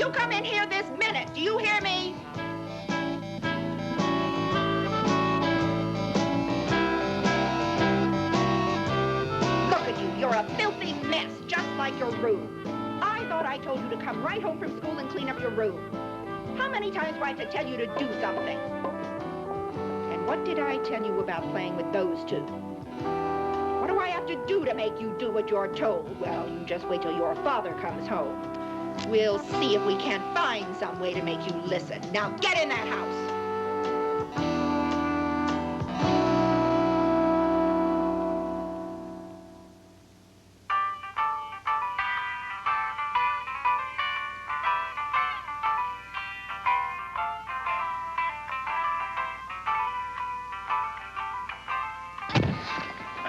You come in here this minute. Do you hear me? Look at you. You're a filthy mess, just like your room. I thought I told you to come right home from school and clean up your room. How many times do I have to tell you to do something? And what did I tell you about playing with those two? What do I have to do to make you do what you're told? Well, you just wait till your father comes home. We'll see if we can't find some way to make you listen. Now get in that house.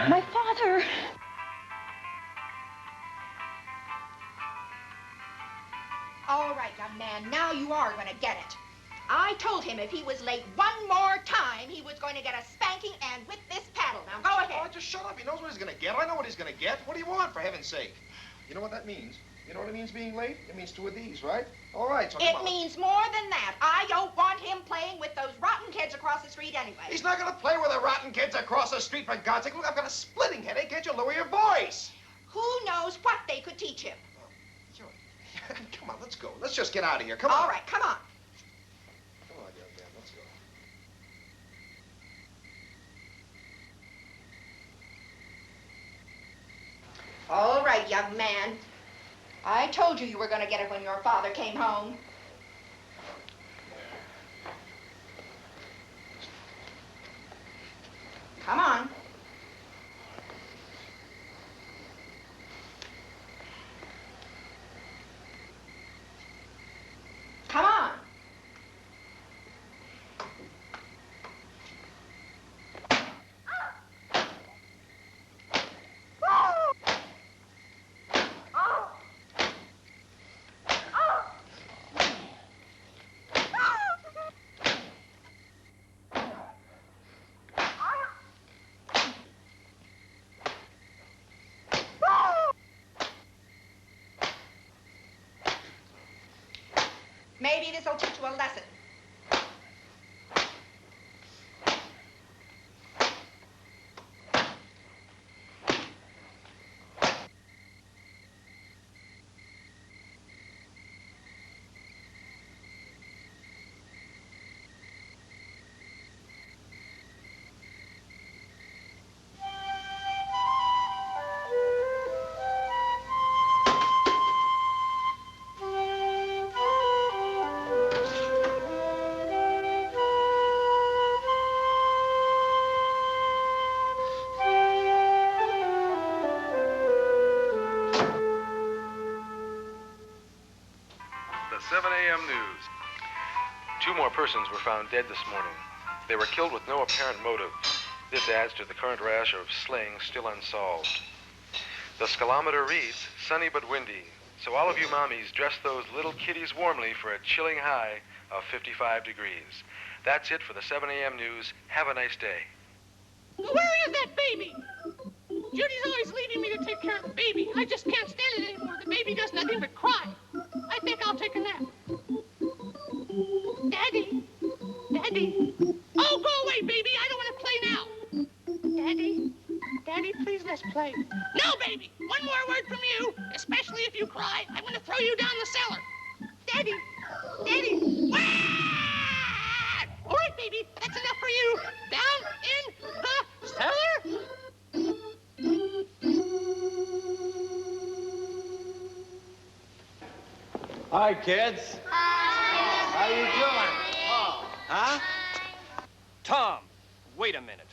My father. All right, young man, now you are going to get it. I told him if he was late one more time, he was going to get a spanking and with this paddle. Now go ahead. Oh, just shut up. He knows what he's going to get. I know what he's going to get. What do you want, for heaven's sake? You know what that means? You know what it means being late? It means two of these, right? All right, so come on. It means more than that. I don't want him playing with those rotten kids across the street anyway. He's not going to play with the rotten kids across the street, for God's sake. Look, I've got a splitting headache. Can't you lower your voice? Who knows what they could teach him? Come on, let's go. Let's just get out of here. Come on. All right, come on. Come on, young man, let's go. All right, young man. I told you you were going to get it when your father came home. Come on. Come on. Maybe this will teach you a lesson. The 7 a.m. news. 2 more persons were found dead this morning. They were killed with no apparent motive. This adds to the current rash of slaying still unsolved. The scalometer reads, sunny but windy. So all of you mommies, dress those little kitties warmly for a chilling high of 55 degrees. That's it for the 7 a.m. news. Have a nice day. Where is that baby? Judy's always leaving me to take care of the baby. I just can't stand it anymore. The baby does nothing but cry. I think I'll take a nap. Daddy. Daddy. Oh, go away, baby. I don't want to play now. Daddy. Daddy, please, let's play. No, baby. One more word from you, especially if you cry. I'm going to throw you down the cellar. Daddy. Daddy. Ah! All right, baby. That's enough for you. Down in the cellar. Hi, kids. Hi. How you doing? Oh. Huh? Tom, wait a minute.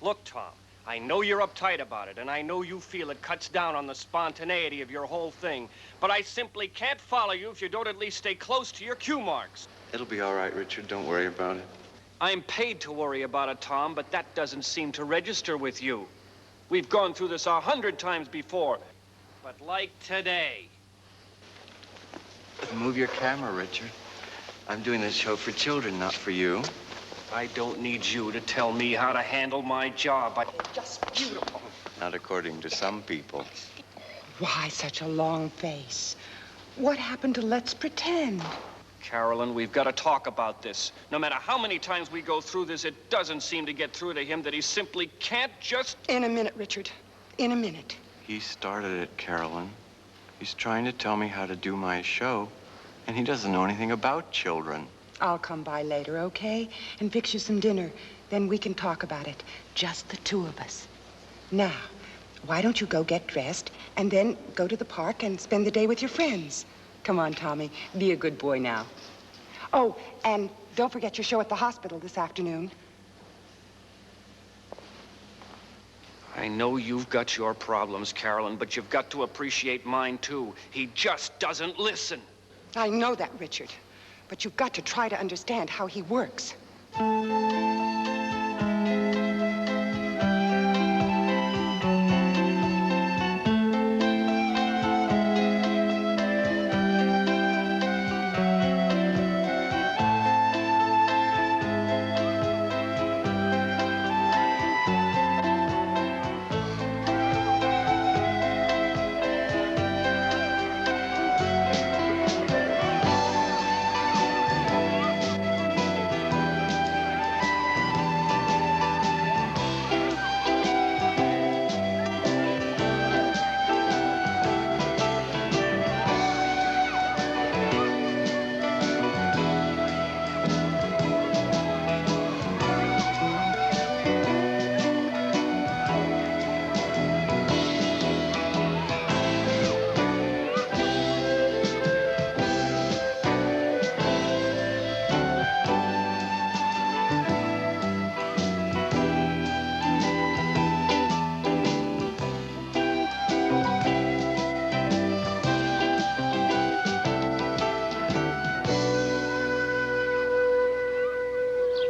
Look, Tom, I know you're uptight about it, and I know you feel it cuts down on the spontaneity of your whole thing, but I simply can't follow you if you don't at least stay close to your cue marks. It'll be all right, Richard. Don't worry about it. I'm paid to worry about it, Tom, but that doesn't seem to register with you. We've gone through this 100 times before, but like today. Move your camera, Richard. I'm doing this show for children, not for you. I don't need you to tell me how to handle my job. It's just beautiful. Not according to some people. Why such a long face? What happened to let's pretend? Carolyn, we've got to talk about this. No matter how many times we go through this, it doesn't seem to get through to him that he simply can't just... In a minute, Richard. In a minute. He started it, Carolyn. He's trying to tell me how to do my show, and he doesn't know anything about children. I'll come by later, okay? And fix you some dinner. Then we can talk about it. Just the two of us. Now, why don't you go get dressed and then go to the park and spend the day with your friends? Come on, Tommy. Be a good boy now. Oh, and don't forget your show at the hospital this afternoon. I know you've got your problems, Carolyn, but you've got to appreciate mine, too. He just doesn't listen. I know that, Richard. But you've got to try to understand how he works.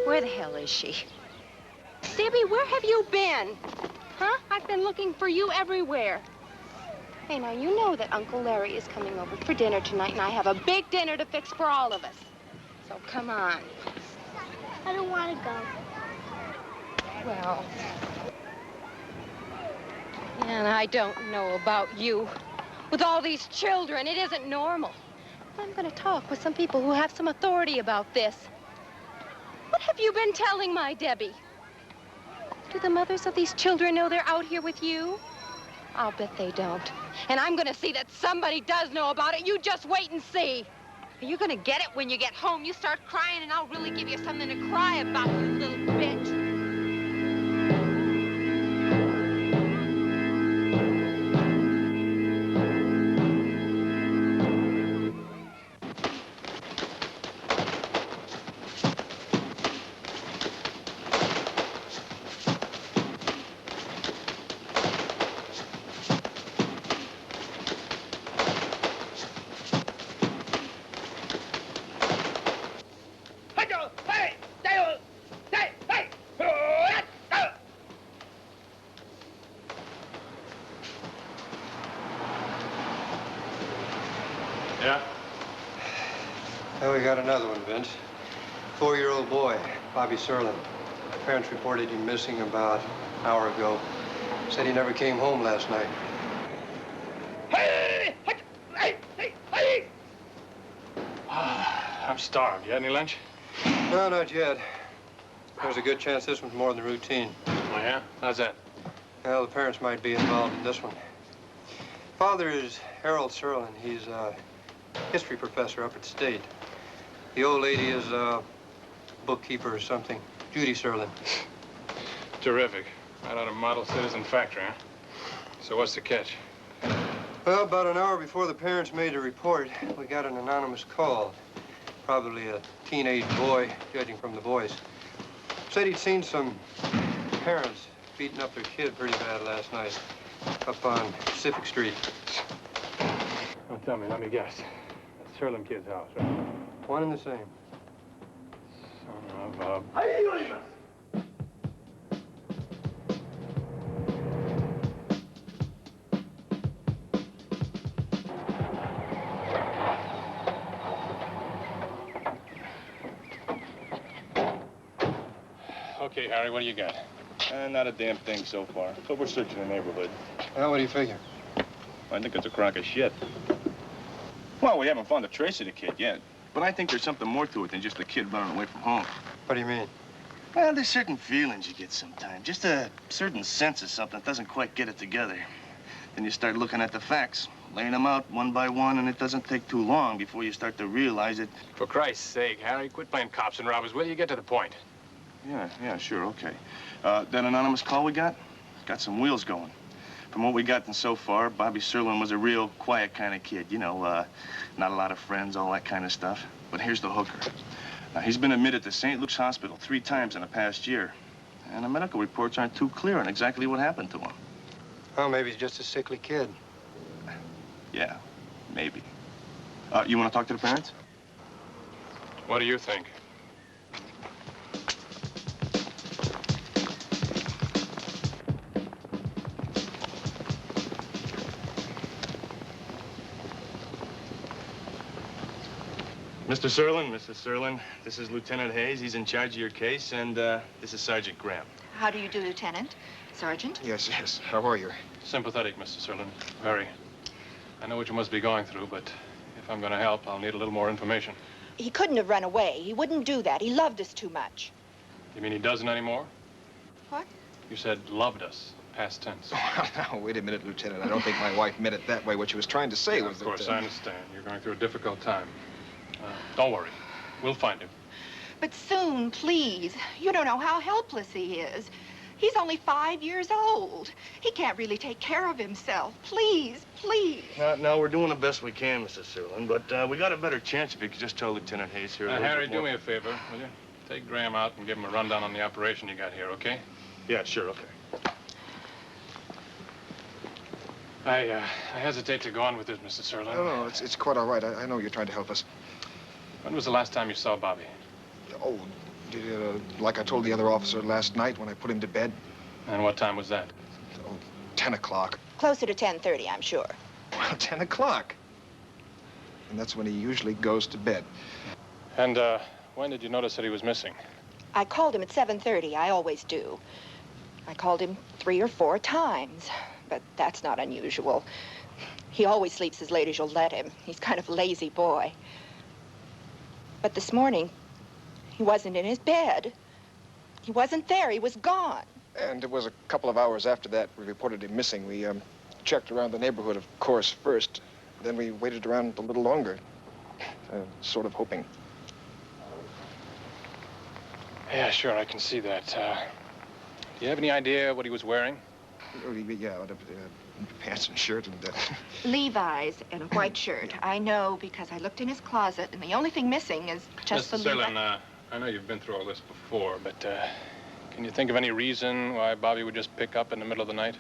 Where the hell is she? Debbie, where have you been? Huh? I've been looking for you everywhere. Hey, now, you know that Uncle Larry is coming over for dinner tonight, and I have a big dinner to fix for all of us. So come on. I don't want to go. Well... And I don't know about you. With all these children, it isn't normal. I'm going to talk with some people who have some authority about this. What have you been telling my Debbie? Do the mothers of these children know they're out here with you? I'll bet they don't. And I'm going to see that somebody does know about it. You just wait and see. You're going to get it when you get home. You start crying, and I'll really give you something to cry about, you little bitch. Yeah? Well, we got another one, Vince. 4-year-old boy, Bobby Serlin. Parents reported him missing about an hour ago. Said he never came home last night. I'm starved. You had any lunch? No, not yet. There's a good chance this one's more than routine. Oh, yeah? How's that? Well, the parents might be involved in this one. Father is Harold Serlin. He's a history professor up at State. The old lady is a bookkeeper or something. Judy Serlin. Terrific. Right out of Model Citizen Factory, huh? So what's the catch? Well, about an hour before the parents made a report, we got an anonymous call. Probably a teenage boy, judging from the voice. Said he'd seen some parents beating up their kid pretty bad last night up on Pacific Street. Don't tell me. Let me guess. That's Serlin kid's house, right? One and the same. Son of a... Okay, Harry, what do you got? Not a damn thing so far, but we're searching the neighborhood. Well, what do you figure? I think it's a crock of shit. Well, we haven't found a trace of the kid yet. But I think there's something more to it than just the kid running away from home. What do you mean? Well, there's certain feelings you get sometimes. Just a certain sense of something that doesn't quite get it together. Then you start looking at the facts, laying them out one by one, and it doesn't take too long before you start to realize it. For Christ's sake, Harry, quit playing cops and robbers, will you? Get to the point. Yeah, sure, okay. That anonymous call we got some wheels going. From what we gotten so far, Bobby Serlin was a real quiet kind of kid. You know, not a lot of friends, all that kind of stuff. But here's the hooker. He's been admitted to St. Luke's Hospital 3 times in the past year. And the medical reports aren't too clear on exactly what happened to him. Oh, maybe he's just a sickly kid. Yeah, maybe. You want to talk to the parents? What do you think? Mr. Serlin, this is Lieutenant Hayes. He's in charge of your case, and this is Sergeant Graham. How do you do, Lieutenant? Sergeant? Yes. How are you? Sympathetic, Mr. Serlin. Very. I know what you must be going through, but if I'm going to help, I'll need a little more information. He couldn't have run away. He wouldn't do that. He loved us too much. You mean he doesn't anymore? What? You said loved us, past tense. Oh, now, wait a minute, Lieutenant. I don't think my wife meant it that way. What she was trying to say was that... Of course, I understand. You're going through a difficult time. Don't worry. We'll find him. But soon, please. You don't know how helpless he is. He's only 5 years old. He can't really take care of himself. Please. No, we're doing the best we can, Mrs. Serlin, but we got a better chance if you could just tell Lieutenant Hayes here. Harry, do me a favor, will you? Take Graham out and give him a rundown on the operation you got here, okay? Yeah, sure, okay. I hesitate to go on with this, Mr. Serlin. No, it's quite all right. I know you're trying to help us. When was the last time you saw Bobby? Oh, like I told the other officer last night when I put him to bed. And what time was that? Oh, 10 o'clock. Closer to 10:30, I'm sure. Well, 10 o'clock. And that's when he usually goes to bed. And, when did you notice that he was missing? I called him at 7:30. I always do. I called him 3 or 4 times, but that's not unusual. He always sleeps as late as you'll let him. He's kind of a lazy boy. But this morning, he wasn't in his bed. He wasn't there. He was gone. And it was a couple of hours after that we reported him missing. We checked around the neighborhood, of course, first. Then we waited around a little longer, sort of hoping. Yeah, sure, I can see that. Do you have any idea what he was wearing? Yeah, pants and shirt and... Levi's and a white shirt. I know because I looked in his closet, and the only thing missing is just Mr. the Serlin, I know you've been through all this before, but can you think of any reason why Bobby would just pick up in the middle of the night?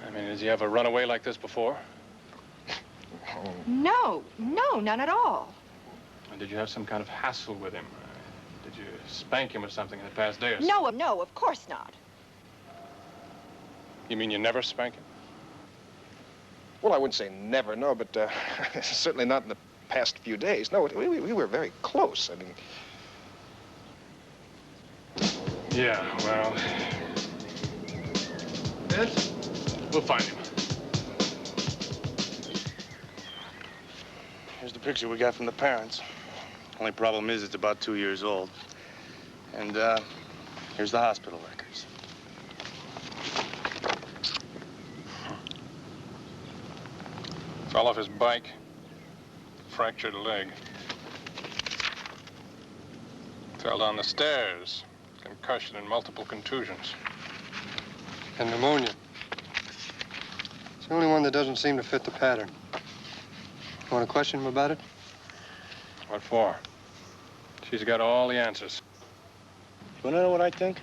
I mean, has he ever run away like this before? No, none at all. And did you have some kind of hassle with him? Did you spank him or something in the past day or so? No, of course not. You mean you never spank him? Well, I wouldn't say never, no, but certainly not in the past few days. No, we were very close. I mean... Yeah, well... Ed? We'll find him. Here's the picture we got from the parents. Only problem is it's about 2 years old. And, here's the hospital records. Fell off his bike. Fractured leg. Fell down the stairs. Concussion and multiple contusions. And pneumonia. It's the only one that doesn't seem to fit the pattern. You want to question him about it? What for? She's got all the answers. You want to know what I think?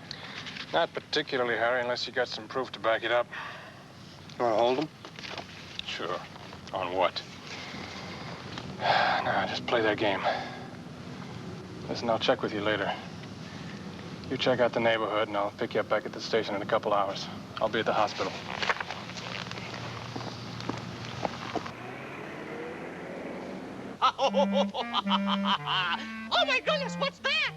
Not particularly, Harry, unless you got some proof to back it up. You want to hold him? Sure. On what? Now, just play that game. Listen, I'll check with you later. You check out the neighborhood, and I'll pick you up back at the station in a couple hours. I'll be at the hospital. Oh, my goodness, what's that?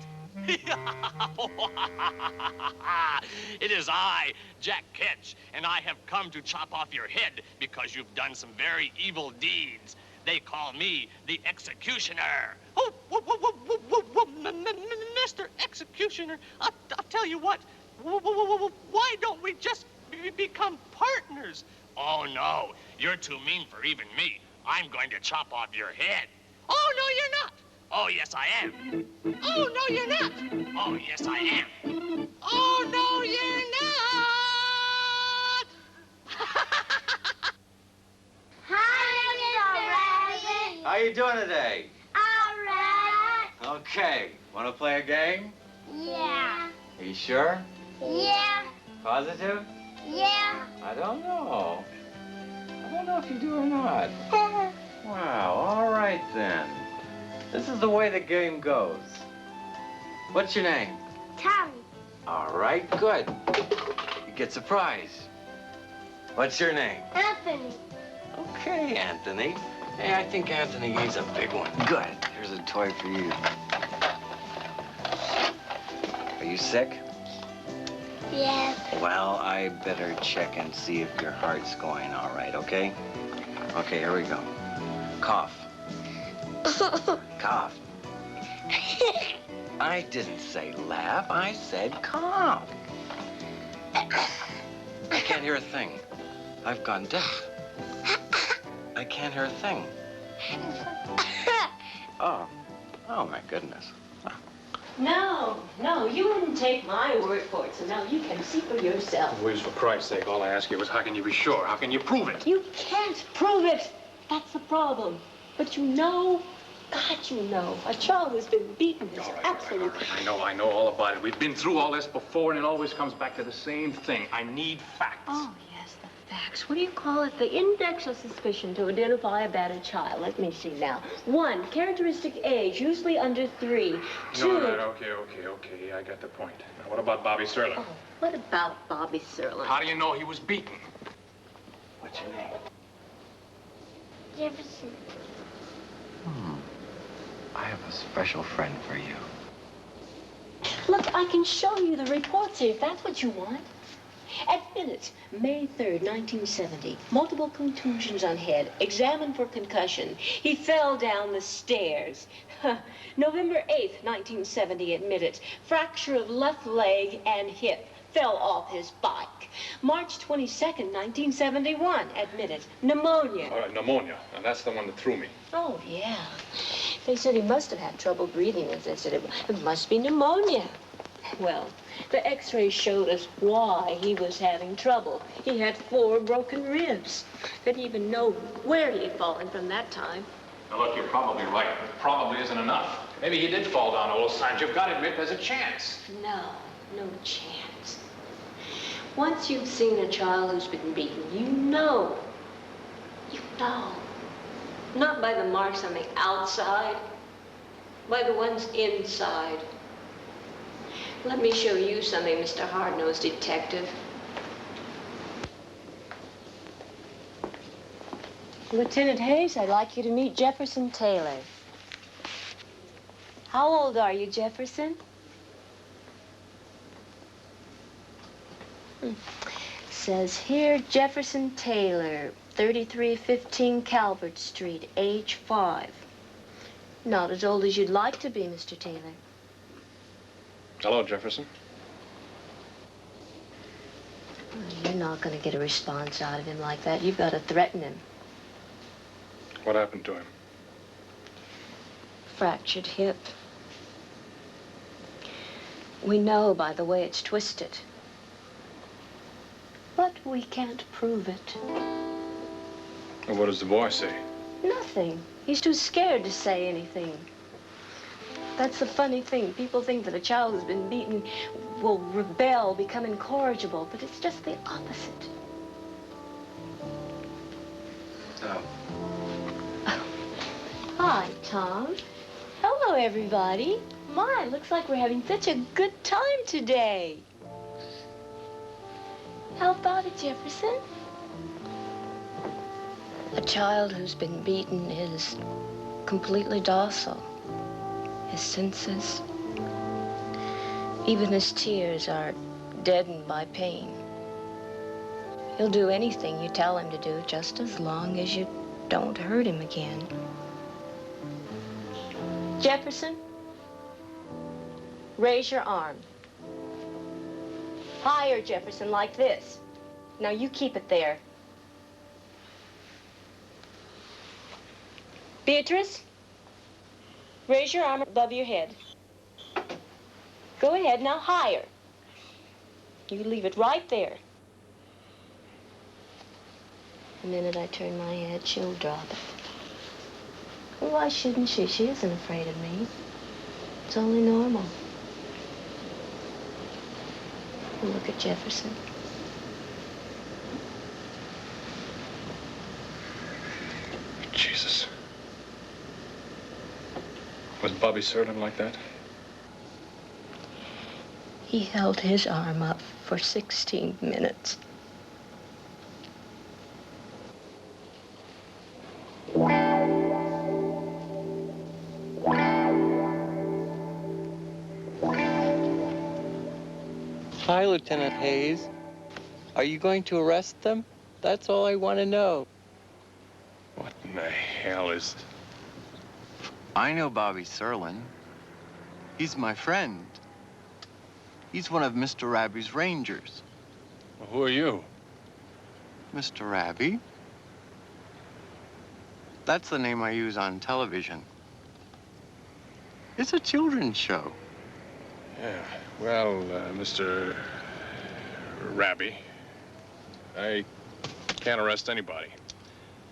It is I, Jack Ketch, and I have come to chop off your head because you've done some very evil deeds. They call me the executioner. Mr. Executioner, I'll tell you what. Why don't we just become partners? Oh, no. You're too mean for even me. I'm going to chop off your head. Oh, no, you're not. Oh, yes, I am. Oh, no, you're not. Oh, yes, I am. Oh, no, you're not. Hi, Mr. Rabbit. How you doing today? All right. Okay. Want to play a game? Yeah. Are you sure? Yeah. Positive? Yeah. I don't know. I don't know if you do or not. Wow, all right then. This is the way the game goes. What's your name? Tommy. All right, good. You get a prize. What's your name? Anthony. Okay, Anthony. Hey, I think Anthony needs a big one. Good. Here's a toy for you. Are you sick? Yes. Well, I better check and see if your heart's going all right, okay? Okay, here we go. Cough. Cough. I didn't say laugh. I said cough. I can't hear a thing. I've gone deaf. I can't hear a thing. Oh my goodness. No, you wouldn't take my word for it, so now you can see for yourself. Williams, for Christ's sake, all I ask you is how can you be sure? How can you prove it? You can't prove it. That's the problem. But you know, God, you know, a child who's been beaten is absolute. All right. I know all about it. We've been through all this before, and it always comes back to the same thing. I need facts. Oh, yes, the facts. What do you call it? The index of suspicion to identify a battered child. Let me see now. 1, characteristic age, usually under 3. 2... No, okay. I got the point. Now, what about Bobby Serlin? Oh, what about Bobby Serlin? How do you know he was beaten? What's your name? Jefferson. I have a special friend for you. Look, I can show you the reports here if that's what you want. Admitted, May 3rd, 1970. Multiple contusions on head. Examined for concussion. He fell down the stairs. November 8th, 1970. Admitted. Fracture of left leg and hip. Fell off his bike. March 22nd, 1971. Admitted. Pneumonia. All right, pneumonia. And that's the one that threw me. Oh, yeah. They said he must have had trouble breathing. They said it must be pneumonia. Well, the x-rays showed us why he was having trouble. He had 4 broken ribs. Didn't even know where he'd fallen from that time. Now, look, you're probably right. It probably isn't enough. Maybe he did fall down all those times. You've got to admit there's a chance. No chance. Once you've seen a child who's been beaten, you know. You know. Not by the marks on the outside, by the ones inside. Let me show you something, Mr. Hard-Nosed Detective. Lieutenant Hayes, I'd like you to meet Jefferson Taylor. How old are you, Jefferson? Says here, Jefferson Taylor, 3315 Calvert Street, age 5. Not as old as you'd like to be, Mr. Taylor. Hello, Jefferson. You're not going to get a response out of him like that. You've got to threaten him. What happened to him? Fractured hip. We know by the way it's twisted. But we can't prove it. And what does the boy say? Nothing. He's too scared to say anything. That's the funny thing. People think that a child who's been beaten will rebel, become incorrigible, but it's just the opposite. Oh. Hi, Tom. Hello, everybody. My, looks like we're having such a good time today. How about it, Jefferson? A child who's been beaten is completely docile. His senses, even his tears, are deadened by pain. He'll do anything you tell him to do, just as long as you Don't hurt him again. Jefferson, raise your arm. Higher, Jefferson, like this. Now you keep it there. Beatrice, raise your arm above your head. Go ahead, now higher. You leave it right there. The minute I turn my head, she'll drop it. Well, why shouldn't she? She isn't afraid of me. It's only normal. Look at Jefferson. Jesus. Was Bobby Serlin like that? He held his arm up for 16 minutes. Hi, Lieutenant Hayes. Are you going to arrest them? That's all I want to know. What in the hell is... I know Bobby Serlin. He's my friend. He's one of Mr. Raby's Rangers. Well, who are you? Mr. Raby? That's the name I use on television. It's a children's show. Yeah, well, Mr. Raby, I can't arrest anybody.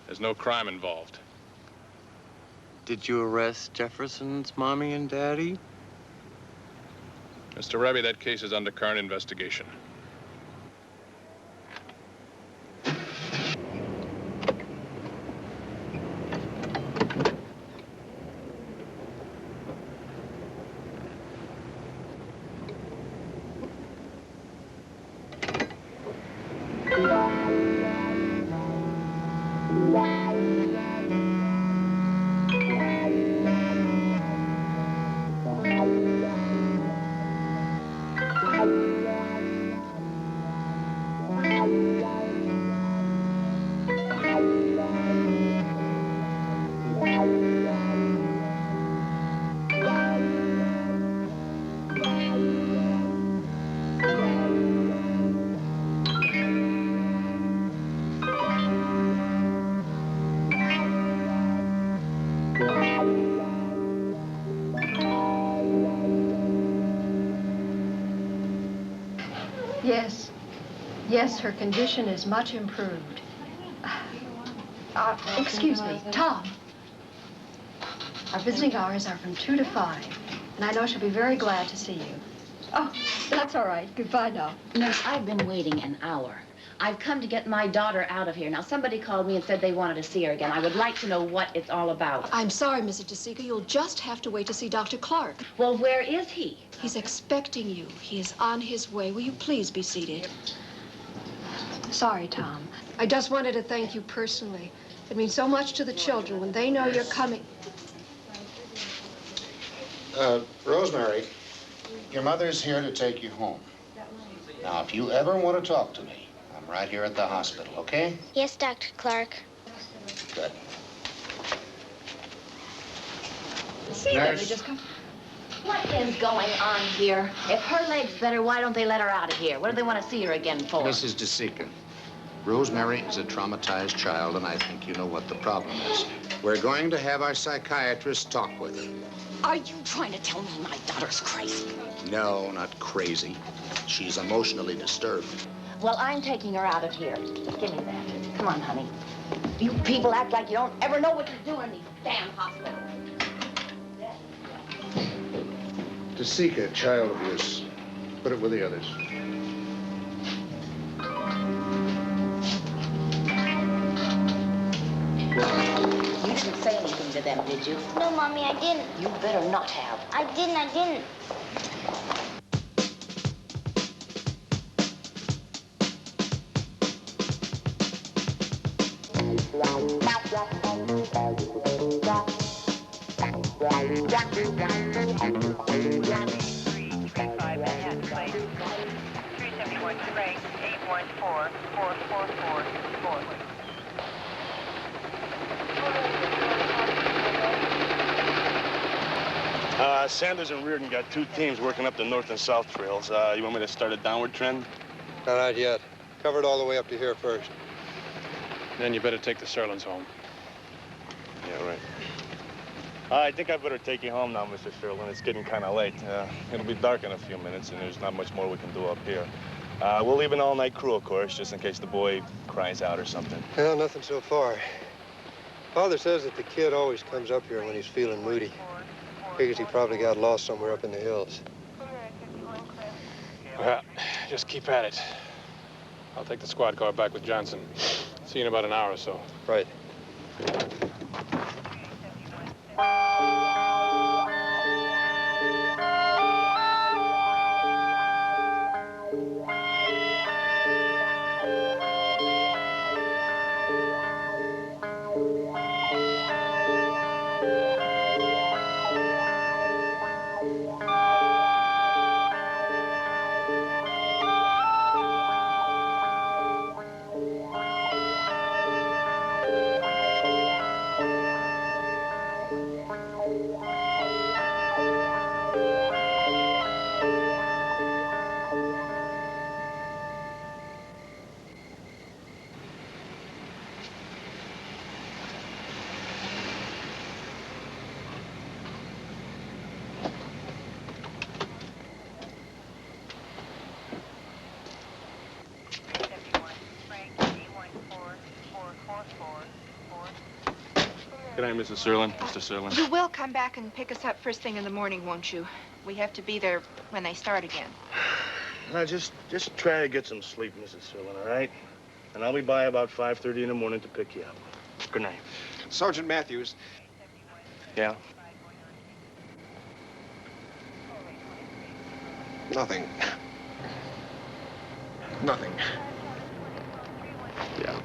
There's no crime involved. Did you arrest Jefferson's mommy and daddy? Mr. Raby, that case is under current investigation. Yes. Yes, her condition is much improved. Excuse me, Tom. Our visiting hours are from 2 to 5, and I know she'll be very glad to see you. Oh, that's all right. Goodbye now. Nurse, I've been waiting an hour. I've come to get my daughter out of here. Now, somebody called me and said they wanted to see her again. I would like to know what it's all about. I'm sorry, Mrs. DeSica. You'll just have to wait to see Dr. Clark. Well, where is he? He's expecting you. He is on his way. Will you please be seated? Sorry, Tom. I just wanted to thank you personally. It means so much to the children when they know you're coming. Rosemary, your mother's here to take you home. Now, if you ever want to talk to me, I'm right here at the hospital, okay? Yes, Dr. Clark. Good. See, Nurse. they just come. What is going on here? If her leg's better, why don't they let her out of here? What do they want to see her again for? Mrs. DeSica, Rosemary is a traumatized child, and I think you know what the problem is. We're going to have our psychiatrist talk with her. Are you trying to tell me my daughter's crazy? No, not crazy. She's emotionally disturbed. Well, I'm taking her out of here. Give me that. Come on, honey. You people act like you don't ever know what you're doing in these damn hospitals. DeSica, child abuse. Put it with the others. You didn't say anything to them, did you? No, Mommy, I didn't. You better not have. I didn't. Sanders and Reardon got 2 teams working up the north and south trails. You want me to start a downward trend? Not yet. Covered all the way up to here first. Then you better take the Serlins home. Yeah, right. I think I better take you home now, Mr. Sherlin. It's getting kind of late. It'll be dark in a few minutes, and there's not much more we can do up here. We'll leave an all-night crew, of course, just in case the boy cries out or something. Well, nothing so far. Father says that the kid always comes up here when he's feeling moody. Figures he probably got lost somewhere up in the hills. Well, just keep at it. I'll take the squad car back with Johnson. See you in about an hour or so. Right. Good night, Mrs. Serlin. Mr. Serlin. You will come back and pick us up first thing in the morning, won't you? We have to be there when they start again. Now, just try to get some sleep, Mrs. Serlin, all right? And I'll be by about 5:30 in the morning to pick you up. Good night. Sergeant Matthews. Yeah? Nothing. Nothing. Yeah.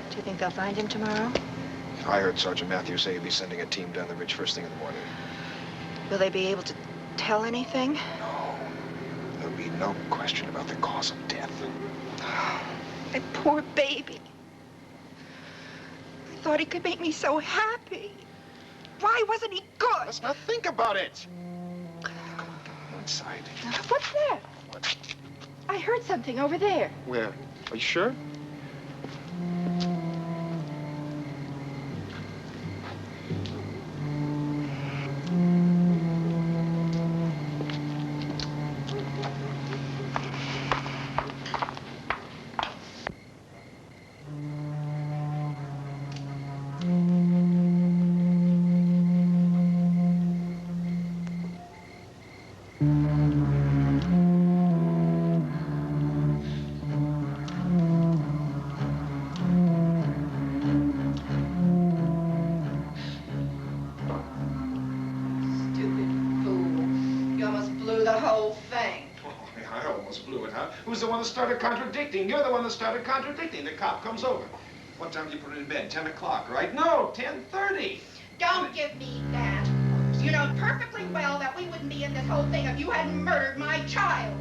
Do you think they'll find him tomorrow? I heard Sergeant Matthews say he'll be sending a team down the ridge first thing in the morning. Will they be able to tell anything? No. There'll be no question about the cause of death. That poor baby. I thought he could make me so happy. Why wasn't he good? Let's not think about it. Come on, inside. What's that? I heard something over there. Where? Are you sure? Who's the one that started contradicting? You're the one that started contradicting. The cop comes over. What time do you put it in bed? 10 o'clock, right? No, 10:30. Don't give me that. You know perfectly well that we wouldn't be in this whole thing if you hadn't murdered my child.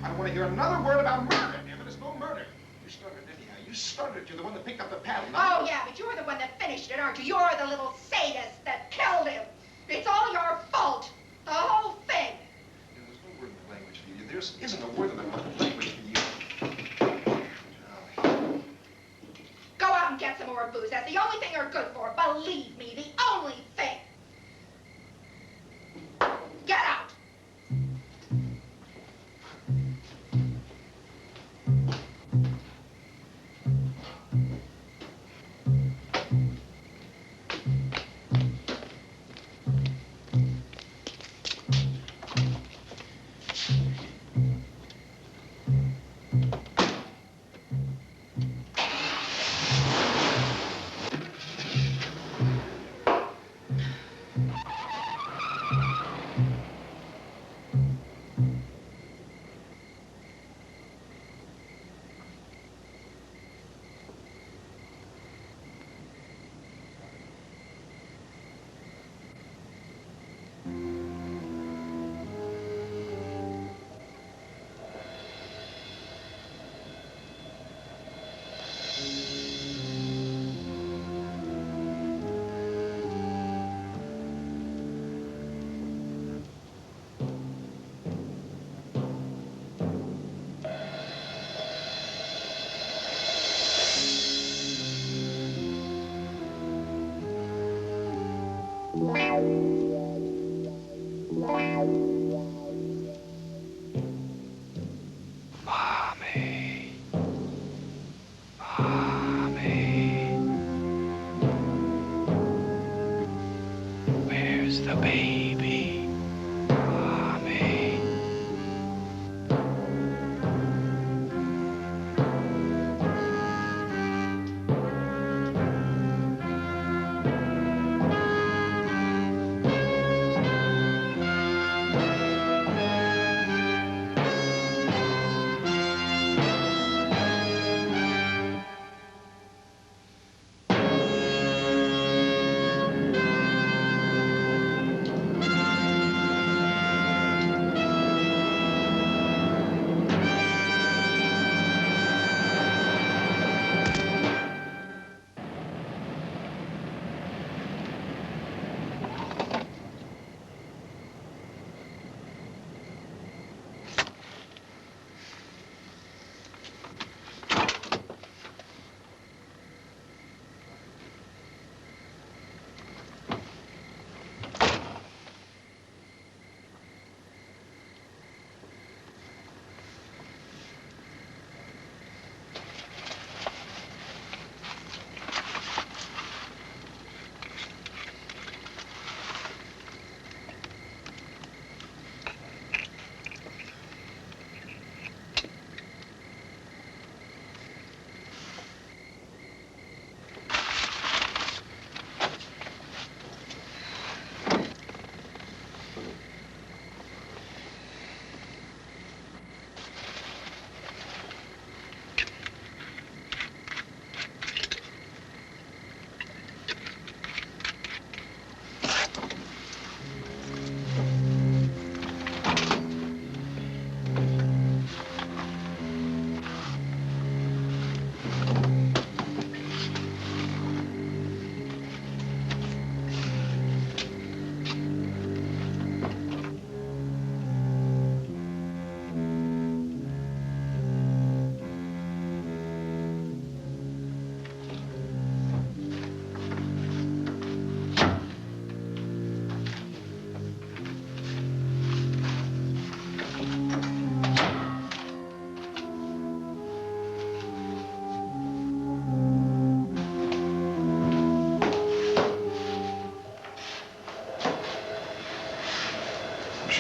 I don't want to hear another word about murder. Damn it, there's no murder. You started it anyhow. You started it. You're the one that picked up the paddle. Oh, yeah, but you're the one that finished it, aren't you? You're the little sadist that killed him. It's all your fault. The whole thing. There's no word in the language for you. There isn't a word in the language for you. Go out and get some more booze. That's the only thing you're good for. Believe me, the only thing. Get out.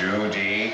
Judy.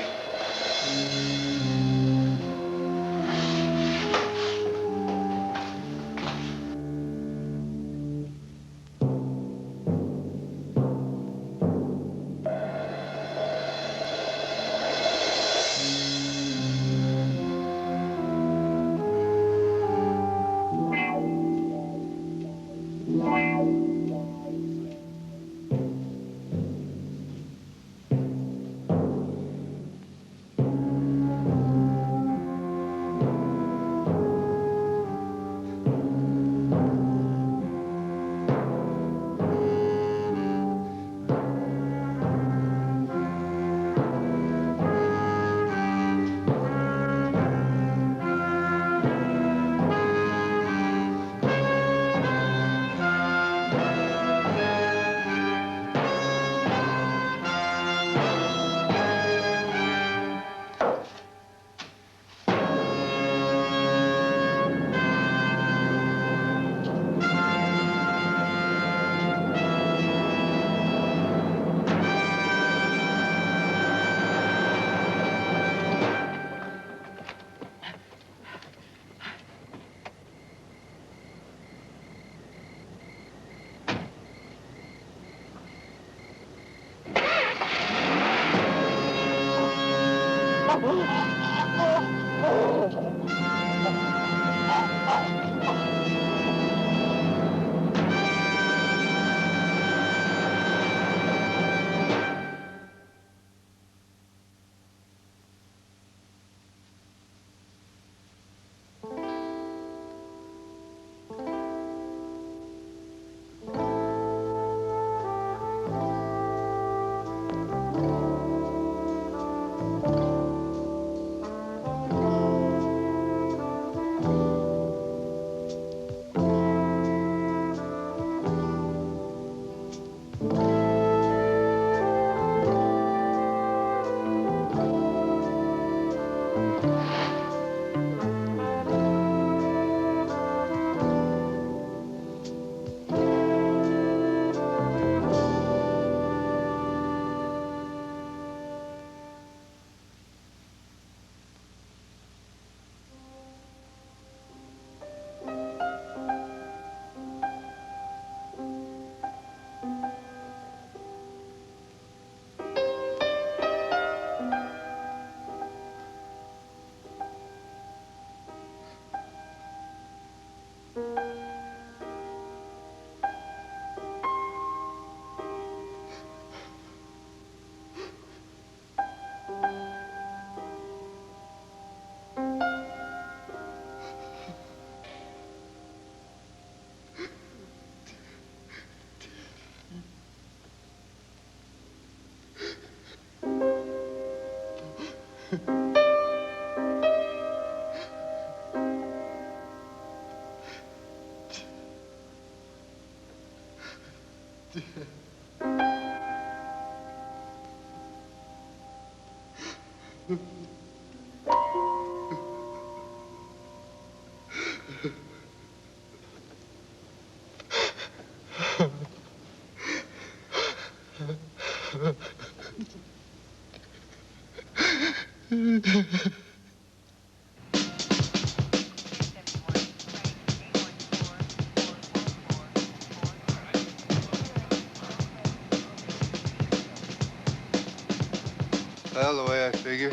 Well, the way I figure,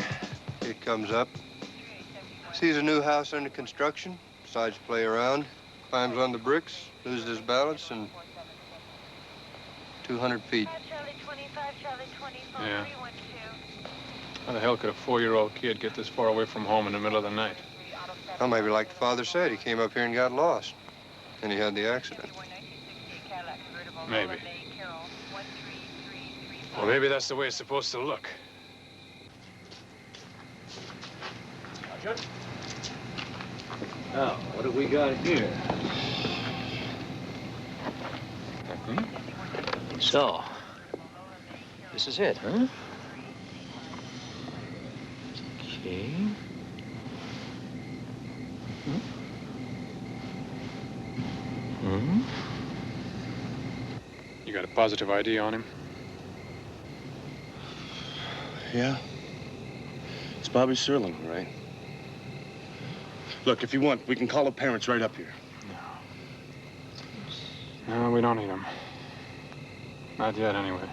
kid comes up, sees a new house under construction, decides to play around, climbs on the bricks, loses his balance, and 200 feet. Yeah. How the hell could a 4-year-old kid get this far away from home in the middle of the night? Well, maybe like the father said, he came up here and got lost. And he had the accident. Maybe. Well, maybe that's the way it's supposed to look. Now, what have we got here? So, this is it, huh? Okay. You got a positive ID on him? Yeah? It's Bobby Serlin, right? Look, if you want, we can call the parents right up here. No, we don't need him. Not yet, anyway.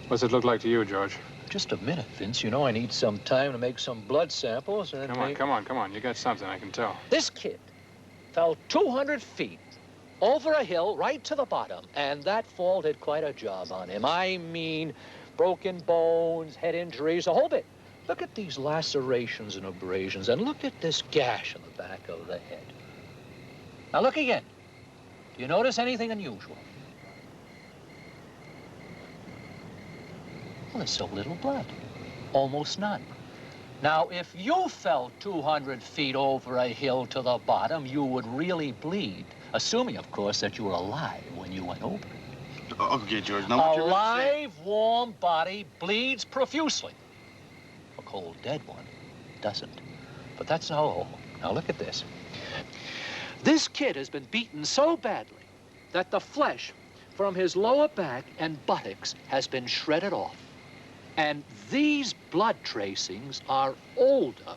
What's it look like to you, George? Just a minute, Vince. You know, I need some time to make some blood samples and Come on. You got something, I can tell. This kid fell 200 feet over a hill right to the bottom, and that fall did quite a job on him. I mean, broken bones, head injuries, a whole bit. Look at these lacerations and abrasions, and look at this gash on the back of the head. Now, look again. Do you notice anything unusual? Well, there's so little blood. Almost none. Now, if you fell 200 feet over a hill to the bottom, you would really bleed. Assuming, of course, that you were alive when you went over. Okay, George, now what A you're really saying... live, warm body bleeds profusely. A cold, dead one doesn't. But that's no all. Now, look at this. This kid has been beaten so badly that the flesh from his lower back and buttocks has been shredded off. And these blood tracings are older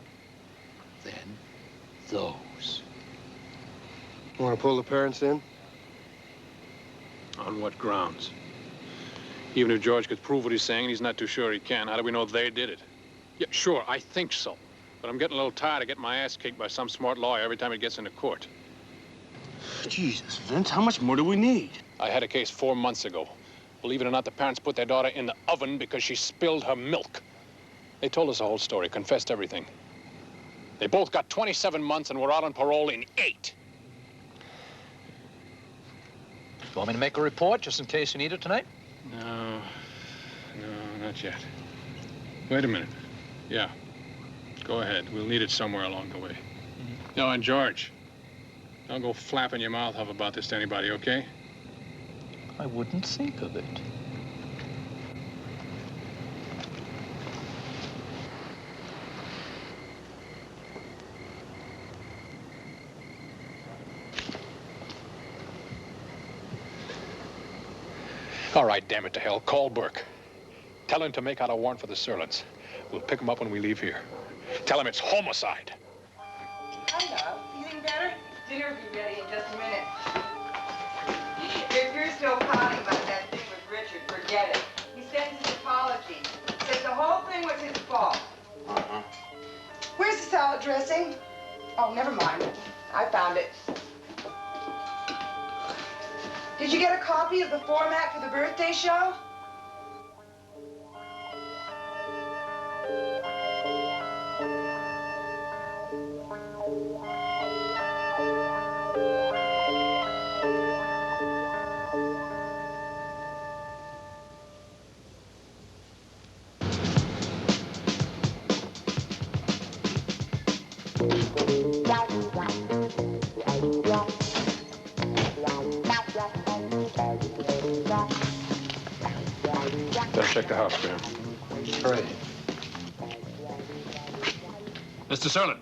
than those. You want to pull the parents in? On what grounds? Even if George could prove what he's saying, and he's not too sure he can, how do we know they did it? Yeah, sure, I think so. But I'm getting a little tired of getting my ass kicked by some smart lawyer every time it gets into court. Jesus, Vince, how much more do we need? I had a case 4 months ago. Believe it or not, the parents put their daughter in the oven because she spilled her milk. They told us the whole story, confessed everything. They both got 27 months and were out on parole in 8. You want me to make a report just in case you need it tonight? No, not yet. Wait a minute. Yeah, go ahead. We'll need it somewhere along the way. No, and George, don't go flapping your mouth off about this to anybody, okay? I wouldn't think of it. All right, damn it to hell. Call Burke. Tell him to make out a warrant for the Serlins. We'll pick him up when we leave here. Tell him it's homicide. Hi, love. Feeling better? Dinner will be ready in just a minute. If you're still pouting about that thing with Richard, forget it. He sends his apologies. Says the whole thing was his fault. Uh-huh. Where's the salad dressing? Oh, never mind. I found it. Did you get a copy of the format for the birthday show? Better check the house, Graham. Right. Mr. Serlin.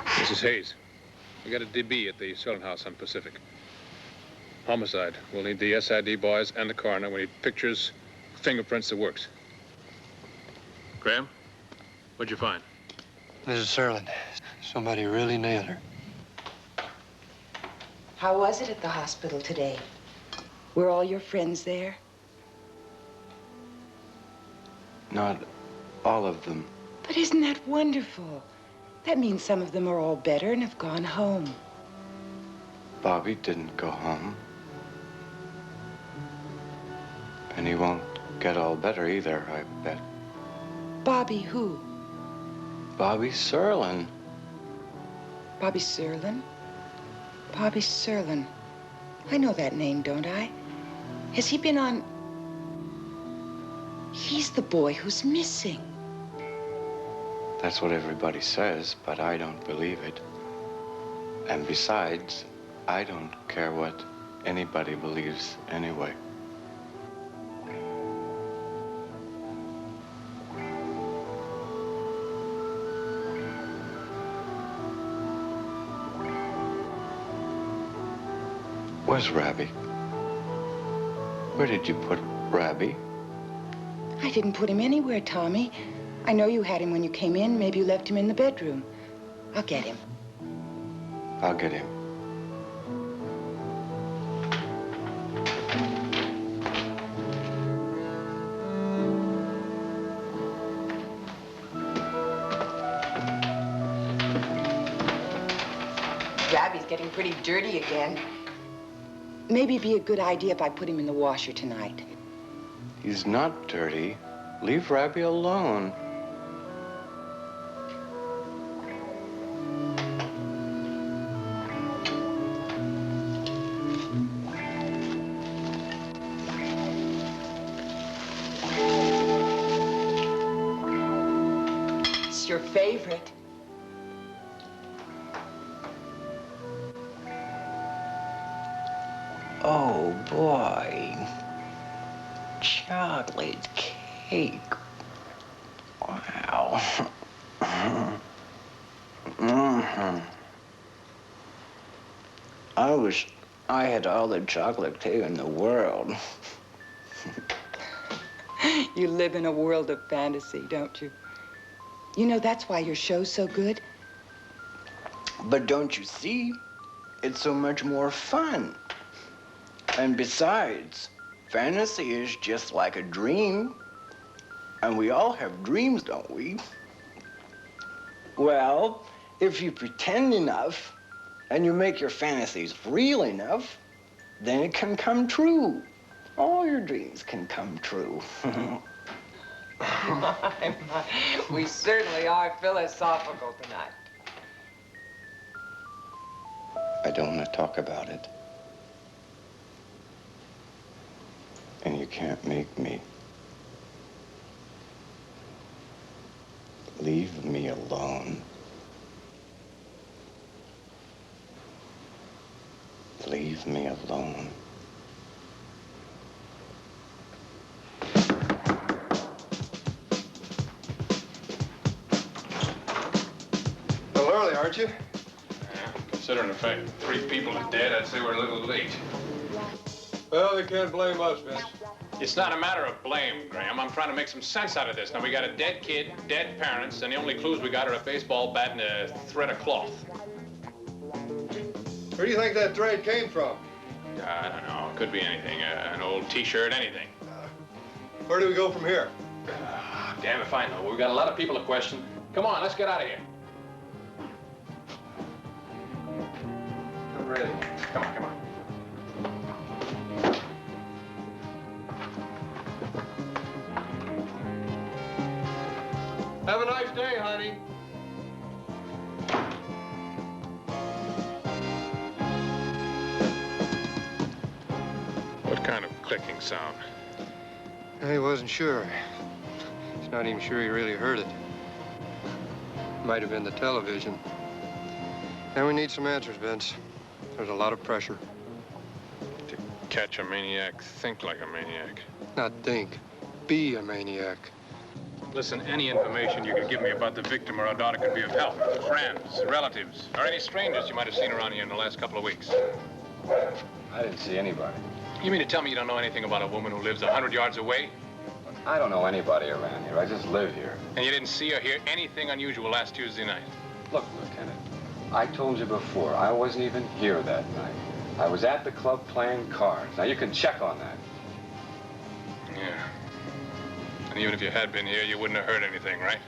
Mrs. Hayes, we got a DB at the Serlin house on Pacific. Homicide. We'll need the SID boys and the coroner. We need pictures, fingerprints, the works. Graham, what'd you find? Mrs. Serlin, somebody really nailed her. How was it at the hospital today? Were all your friends there? Not all of them. But isn't that wonderful? That means some of them are all better and have gone home. Bobby didn't go home. And he won't get all better either, I bet. Bobby who? Bobby Serlin. Bobby Serlin? Bobby Serlin. I know that name, don't I? Has he been on... He's the boy who's missing. That's what everybody says, but I don't believe it. And besides, I don't care what anybody believes anyway. Where's Rabbi? Where did you put Rabbi? I didn't put him anywhere, Tommy. I know you had him when you came in. Maybe you left him in the bedroom. I'll get him. I'll get him. Rabbi's getting pretty dirty again. Maybe it'd be a good idea if I put him in the washer tonight. He's not dirty. Leave Rabbi alone. It's your favorite. Oh, boy. Chocolate cake. Wow. I wish I had all the chocolate cake in the world. You live in a world of fantasy, don't you? You know, that's why your show's so good. But don't you see? It's so much more fun. And besides, fantasy is just like a dream. And we all have dreams, don't we? Well, if you pretend enough and you make your fantasies real enough, then it can come true. All your dreams can come true. My. We certainly are philosophical tonight. I don't want to talk about it. And you can't make me. Leave me alone. Leave me alone. A little early, aren't you? Considering the fact that 3 people are dead, I'd say we're a little late. Well, they can't blame us, Vince. It's not a matter of blame, Graham. I'm trying to make some sense out of this. Now, we got a dead kid, dead parents, and the only clues we got are a baseball bat and a thread of cloth. Where do you think that thread came from? I don't know. It could be anything. An old T-shirt, anything. Where do we go from here? Damn if I know. We've got a lot of people to question. Come on, let's get out of here. Really? Come on, come on. Have a nice day, honey. What kind of clicking sound? He wasn't sure. He's not even sure he really heard it. Might have been the television. And we need some answers, Vince. There's a lot of pressure. To catch a maniac, think like a maniac. Not think. Be a maniac. Listen, any information you could give me about the victim or our daughter could be of help. Friends, relatives, or any strangers you might have seen around here in the last couple of weeks. I didn't see anybody. You mean to tell me you don't know anything about a woman who lives 100 yards away? I don't know anybody around here. I just live here. And you didn't see or hear anything unusual last Tuesday night? Look, Lieutenant, I told you before, I wasn't even here that night. I was at the club playing cards. Now, you can check on that. Yeah. And even if you had been here, you wouldn't have heard anything, right?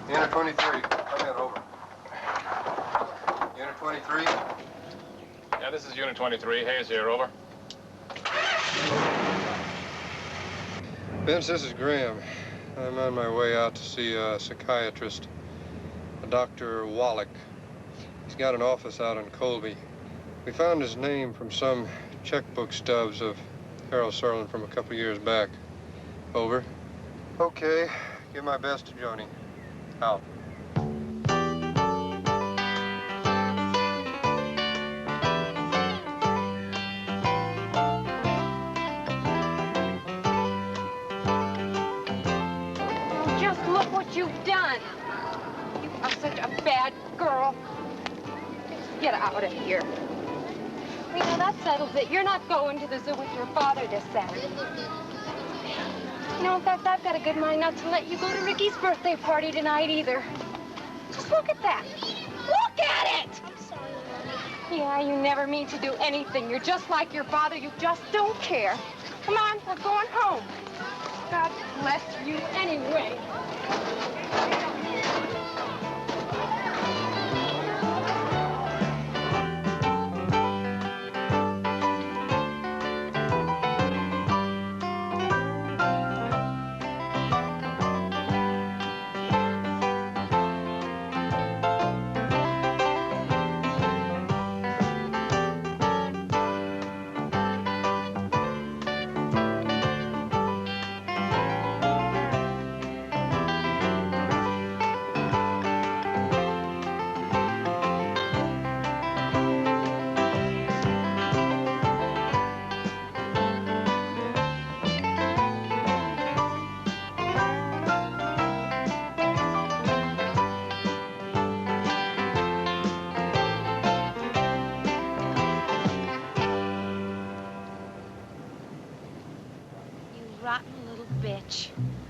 Unit 23, come in, over. Unit 23? Yeah, this is Unit 23. Hayes here, over. Vince, this is Graham. I'm on my way out to see a psychiatrist, a Dr. Wallach. He's got an office out in Colby. We found his name from some checkbook stubs of Harold Serlin from a couple years back. Over. Okay, give my best to Joni. Out. Just look what you've done. You are such a bad girl. Just get out of here. You know, that settles it. You're not going to the zoo with your father this Saturday. You know, in fact, I've got a good mind not to let you go to Ricky's birthday party tonight either. Just look at that. Look at it! I'm sorry, Mommy. Yeah, you never mean to do anything. You're just like your father. You just don't care. Come on, we're going home. God bless you anyway.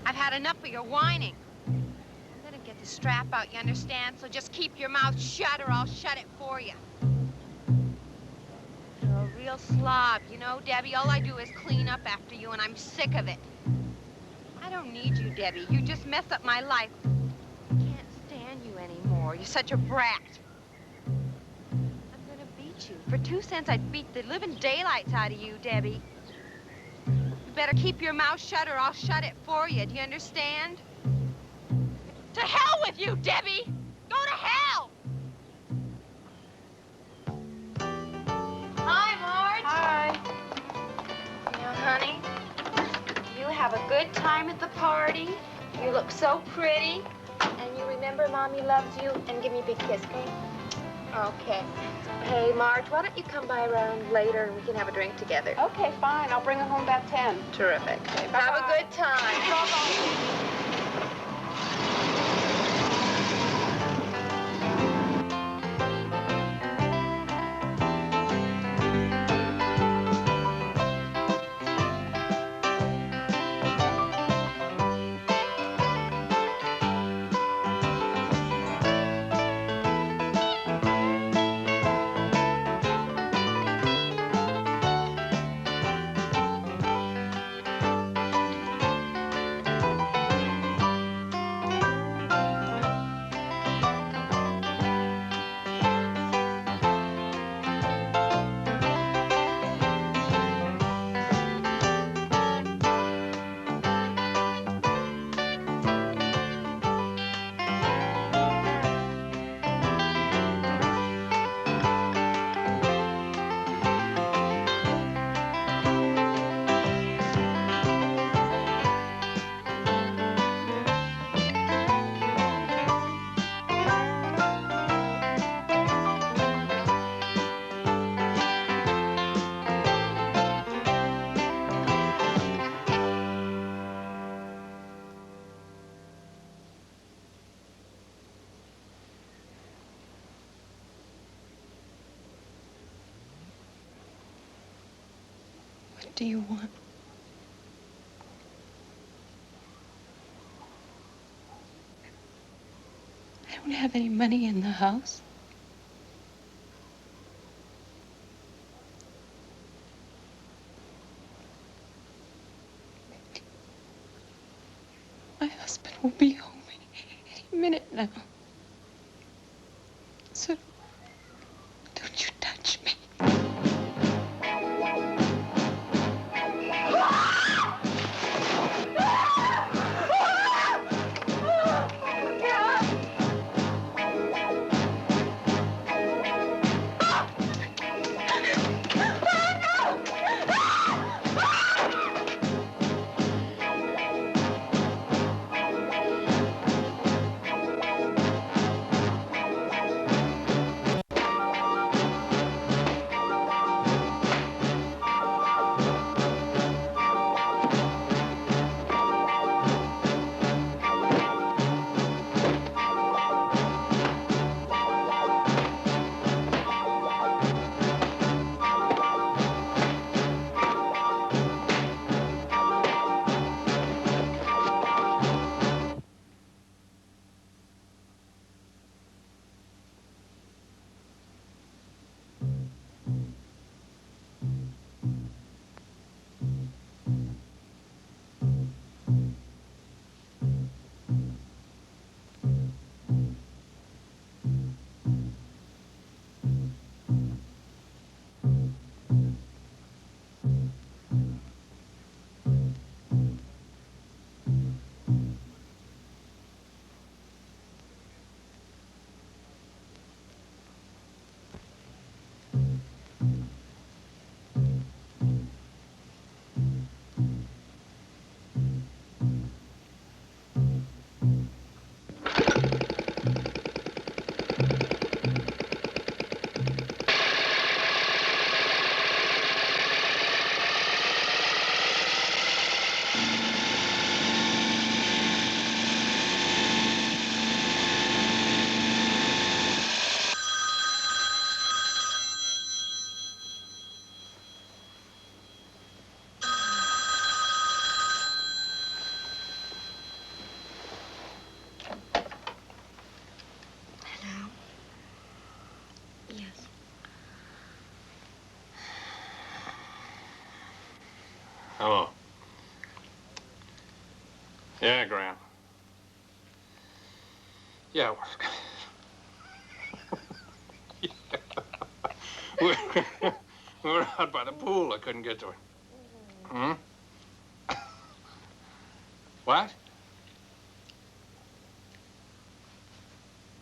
I've had enough of your whining. I'm gonna get the strap out, you understand? So just keep your mouth shut or I'll shut it for you. You're a real slob, you know, Debbie? All I do is clean up after you, and I'm sick of it. I don't need you, Debbie. You just mess up my life. I can't stand you anymore. You're such a brat. I'm gonna beat you. For 2 cents, I'd beat the living daylights out of you, Debbie. You better keep your mouth shut or I'll shut it for you. Do you understand? To hell with you, Debbie! Go to hell! Hi, Marge. Hi. You know, honey, you have a good time at the party. You look so pretty. And you remember Mommy loves you. And give me a big kiss, okay? Okay. Hey, Marge, why don't you come by around later and we can have a drink together? Okay, fine. I'll bring her home about 10. Terrific. Okay, have a good time. What do you want? I don't have any money in the house. My husband will be home any minute now. So don't you touch me. Hello. Yeah, Graham. Yeah, we're out by the pool. I couldn't get to it. Hmm? What?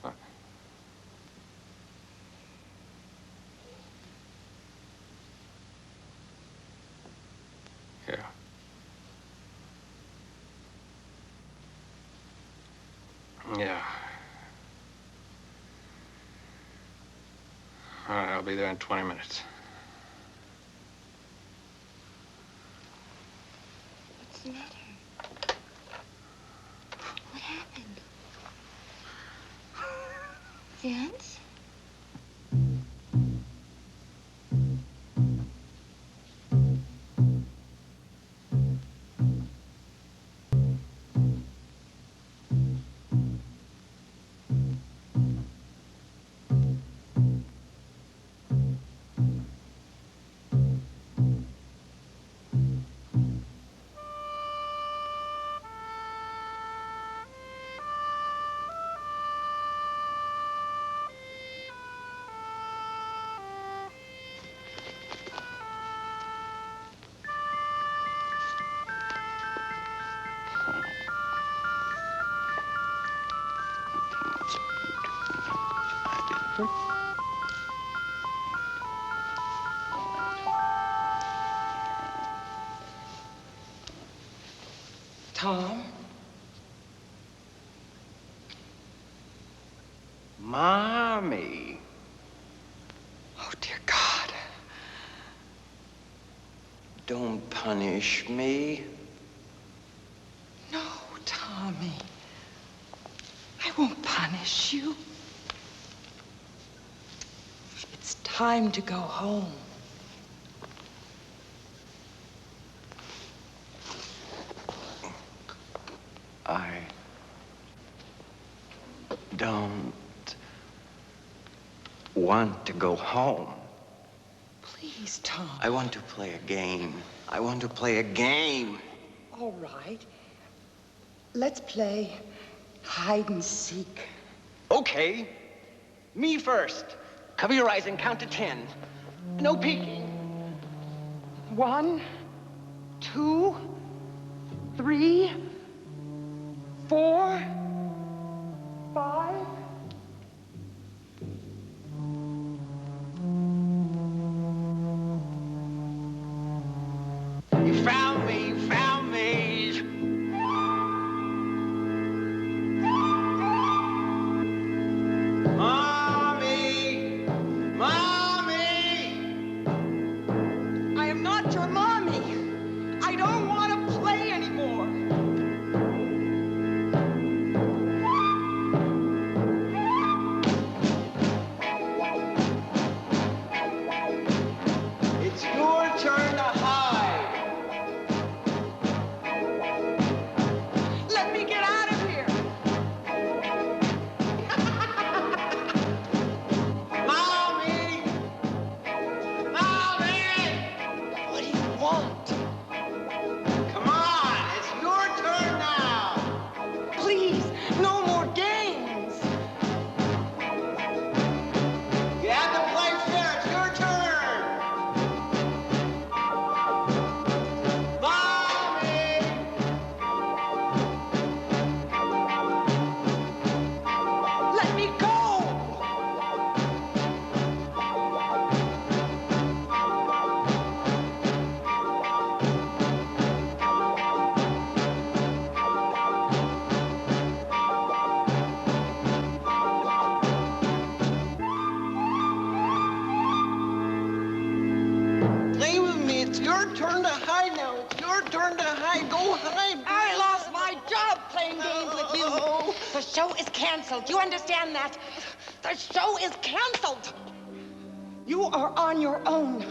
What? Yeah. Yeah. All right, I'll be there in 20 minutes. What's the matter? What happened? Vince? Tom? Mommy. Oh, dear God. Don't punish me. No, Tommy. I won't punish you. It's time to go home. don't want to go home. Please, Tom. I want to play a game. I want to play a game. All right. Let's play hide and seek. Okay. Me first. Cover your eyes and count to 10. No peeking. 1, 2, 3, 4, 5. You found me, you found me. Mommy! Mommy! I am not your mommy. I don't want to play anymore. It's your turn to hide. Let me get out of here. Mommy! Mommy! What do you want? Come on, it's your turn now. Please, no more games. You have to play fair. It's your turn. Mommy! Let me go. Play with me. It's your turn to hide now. It's your turn to hide. Go hide. I lost my job playing games with you. The show is canceled. You understand that? The show is canceled. You are on your own now.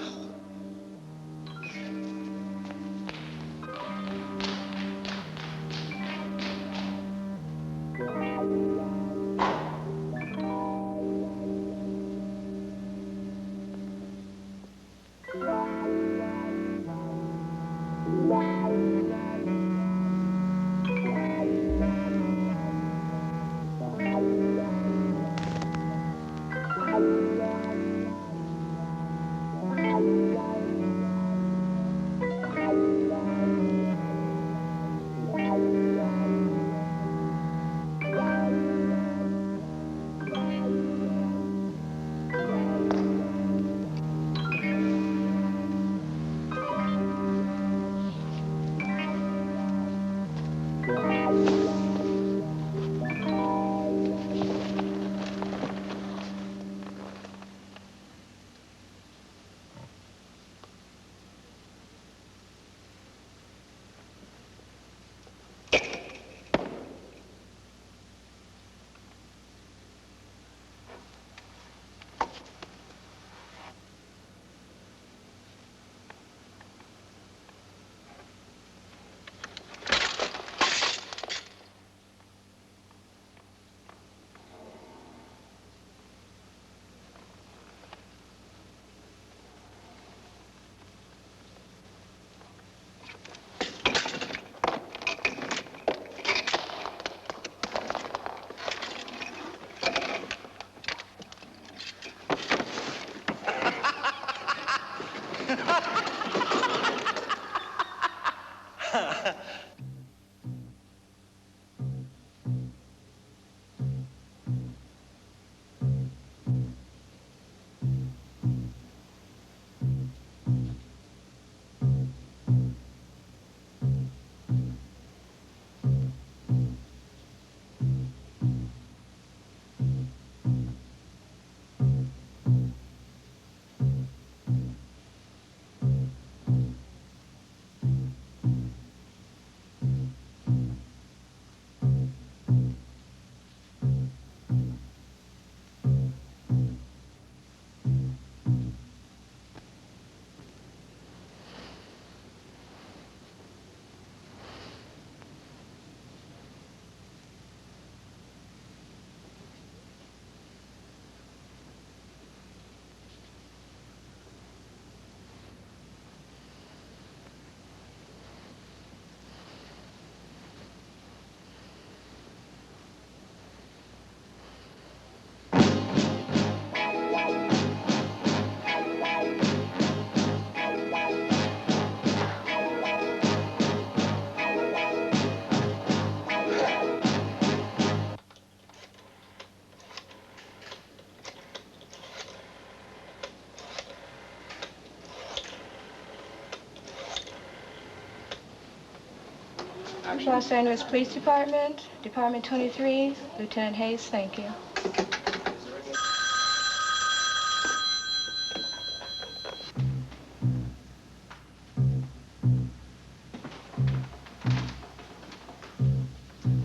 Central Los Angeles Police Department, Department 23, Lieutenant Hayes, thank you.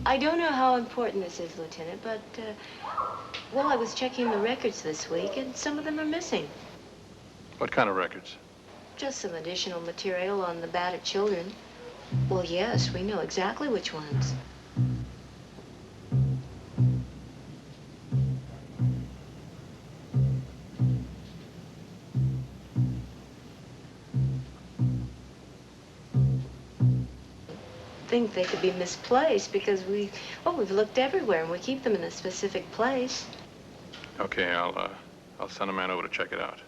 I don't know how important this is, Lieutenant, but, well, I was checking the records this week, and some of them are missing. What kind of records? Just some additional material on the battered children. Well, yes, we know exactly which ones. Think they could be misplaced because we've looked everywhere and we keep them in a specific place. Okay, I'll send a man over to check it out.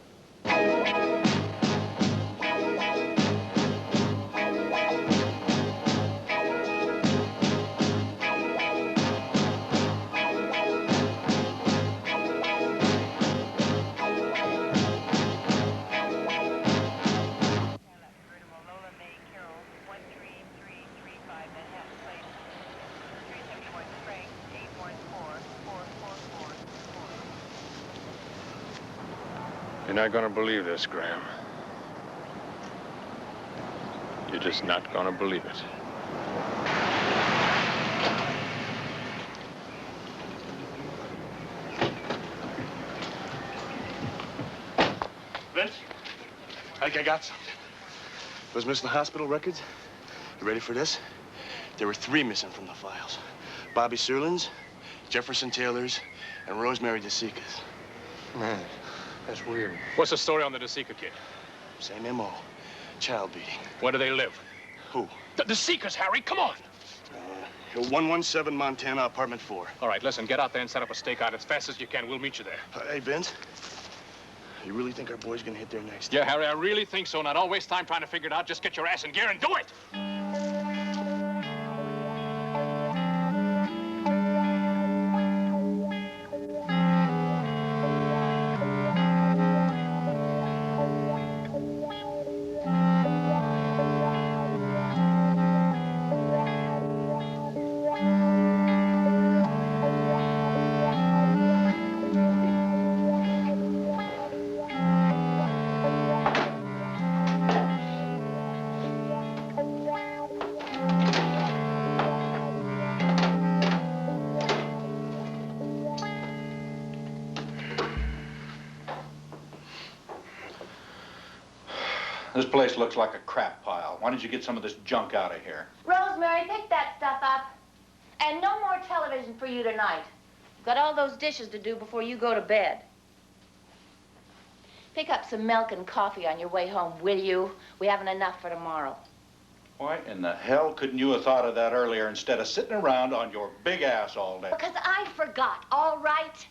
You're not gonna believe this, Graham. You're just not gonna believe it. Vince, I think I got something. Those missing hospital records? You ready for this? There were 3 missing from the files. Bobby Serlin's, Jefferson Taylor's, and Rosemary DeSica's. Man, that's weird. What's the story on the DeSica kid? Same M.O. Child beating. Where do they live? Who? The DeSicas, Harry, come on! 117 Montana, apartment 4. All right, listen, get out there and set up a stakeout as fast as you can. We'll meet you there. Hey, Vince, you really think our boy's gonna hit there next? Yeah, Harry, I really think so. Now, don't waste time trying to figure it out. Just get your ass in gear and do it! This place looks like a crap pile. Why don't you get some of this junk out of here? Rosemary, pick that stuff up. And no more television for you tonight. You've got all those dishes to do before you go to bed. Pick up some milk and coffee on your way home, will you? We haven't enough for tomorrow. Why in the hell couldn't you have thought of that earlier instead of sitting around on your big ass all day? Because I forgot, all right?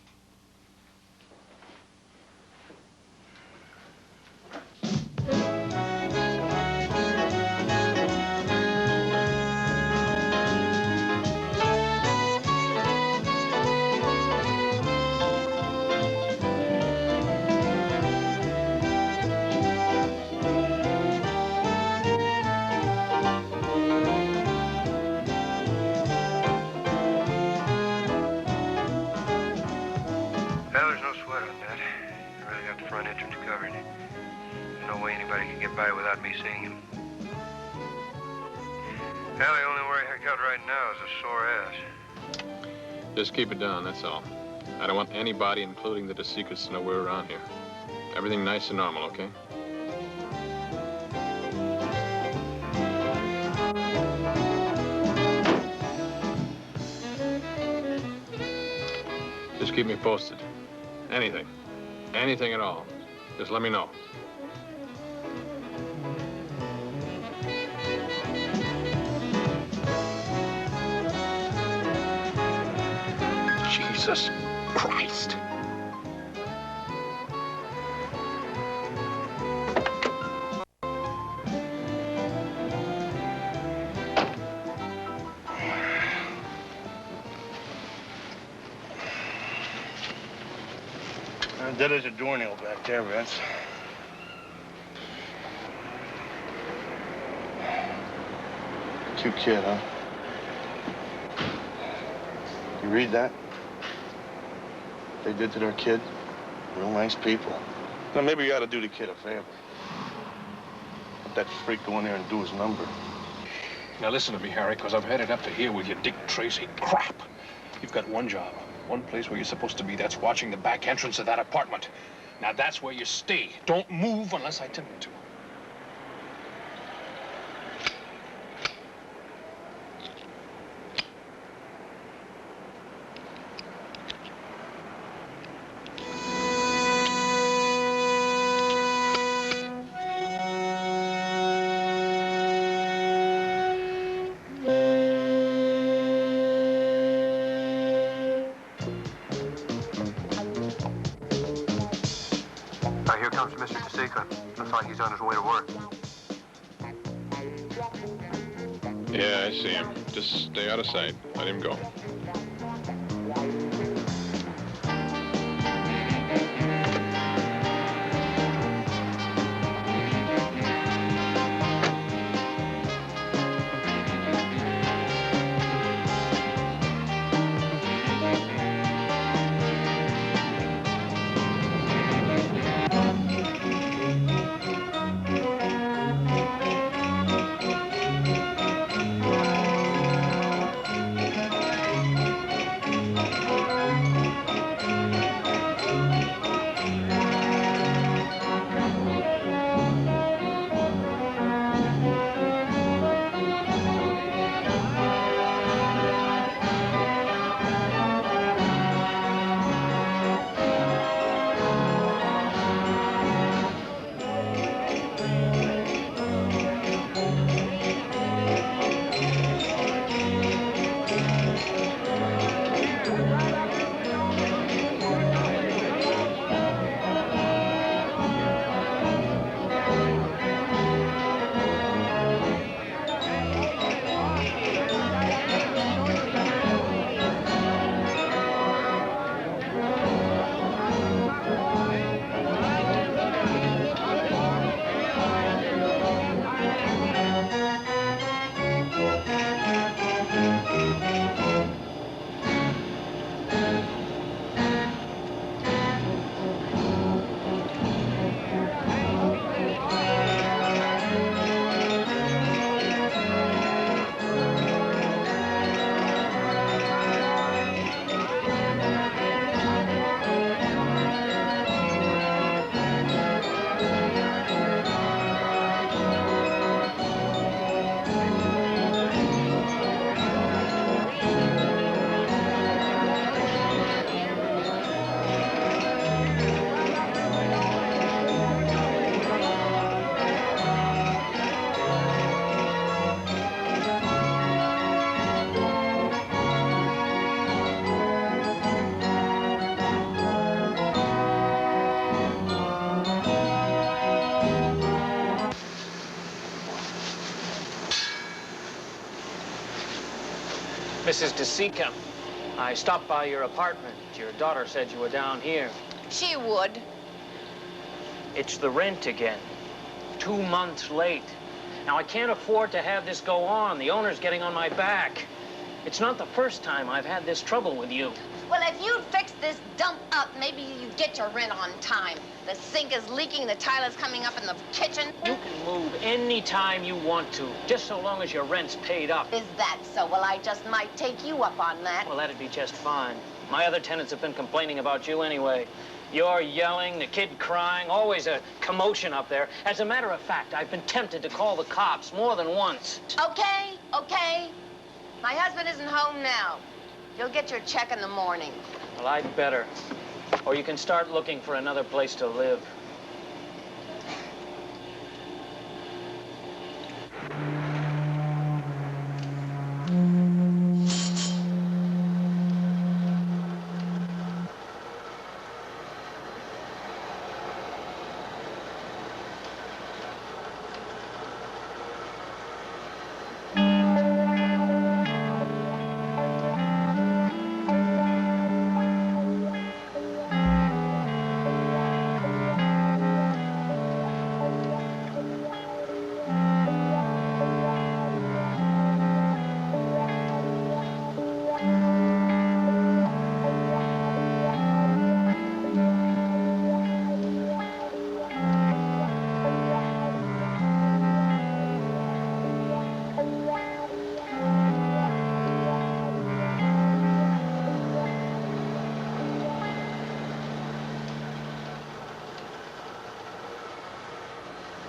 Well, there's no sweat on that. I really got the front entrance covered. There's no way anybody can get by without me seeing him. Well, the only worry I got right now is a sore ass. Just keep it down, that's all. I don't want anybody, including the DeSicas, to know we're around here. Everything nice and normal, okay? Just keep me posted. Anything. Anything at all. Just let me know. Jesus Christ. That is a doornail back there, Vince. Cute kid, huh? You read that? They did to their kid? Real nice people. Now, maybe you ought to do the kid a favor. Let that freak go in there and do his number. Now listen to me, Harry, because I've had it up to here with your Dick Tracy crap. You've got one job, one place where you're supposed to be. That's watching the back entrance of that apartment. Now that's where you stay. Don't move unless I tell you to. Here comes Mr. DeSica. Looks like he's on his way to work. Yeah, I see him. Just stay out of sight. Let him go. Mrs. DeSica, I stopped by your apartment. Your daughter said you were down here. She would. It's the rent again. 2 months late. Now, I can't afford to have this go on. The owner's getting on my back. It's not the first time I've had this trouble with you. Well, if you'd fix this dump up, maybe you'd get your rent on time. The sink is leaking, the tile is coming up in the kitchen. You can move any time you want to, just so long as your rent's paid up. Is that so? Well, I just might take you up on that. Well, that'd be just fine. My other tenants have been complaining about you anyway. You're yelling, the kid crying, always a commotion up there. As a matter of fact, I've been tempted to call the cops more than once. Okay, okay. My husband isn't home now. You'll get your check in the morning. Well, I'd better. Or you can start looking for another place to live.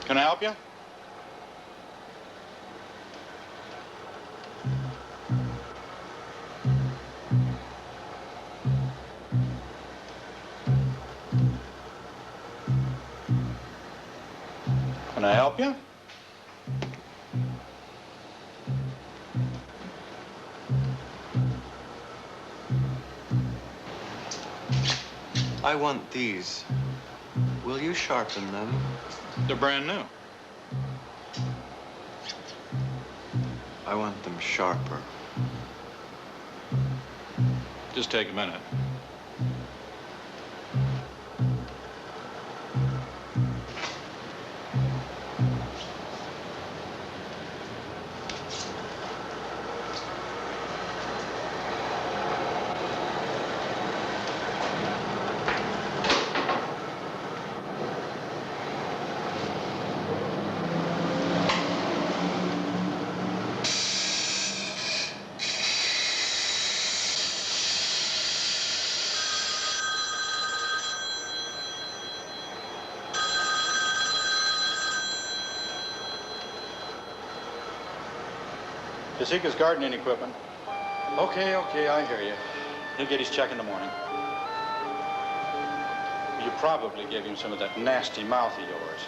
Can I help you? Can I help you? I want these. Will you sharpen them? They're brand new. I want them sharper. Just take a minute. Jessica's gardening equipment. Okay, I hear you. He'll get his check in the morning. You probably gave him some of that nasty mouth of yours.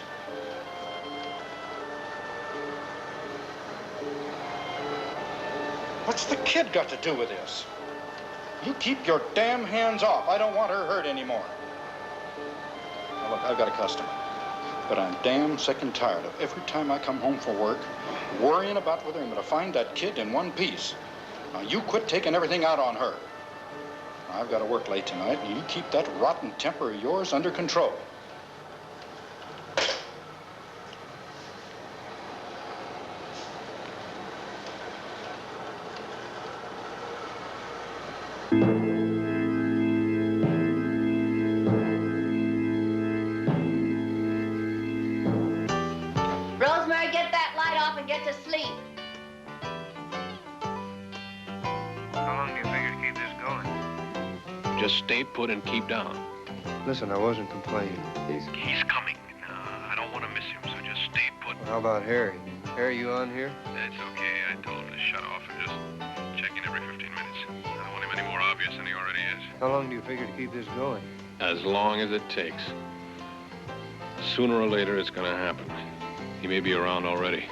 What's the kid got to do with this? You keep your damn hands off. I don't want her hurt anymore. Now look, I've got a customer. But I'm damn sick and tired of every time I come home from work, worrying about whether I'm going to find that kid in one piece. Now, you quit taking everything out on her. I've got to work late tonight, and you keep that rotten temper of yours under control. Rosemary, get that light off and get to sleep. How long do you figure to keep this going? Just stay put and keep down. Listen, I wasn't complaining. He's coming. I don't want to miss him, so just stay put. How about Harry? Harry, you on here? That's okay. I told him to shut off and just check in every 15 minutes. I don't want him any more obvious than he already is. How long do you figure to keep this going? As long as it takes. Sooner or later, it's gonna happen. He may be around already.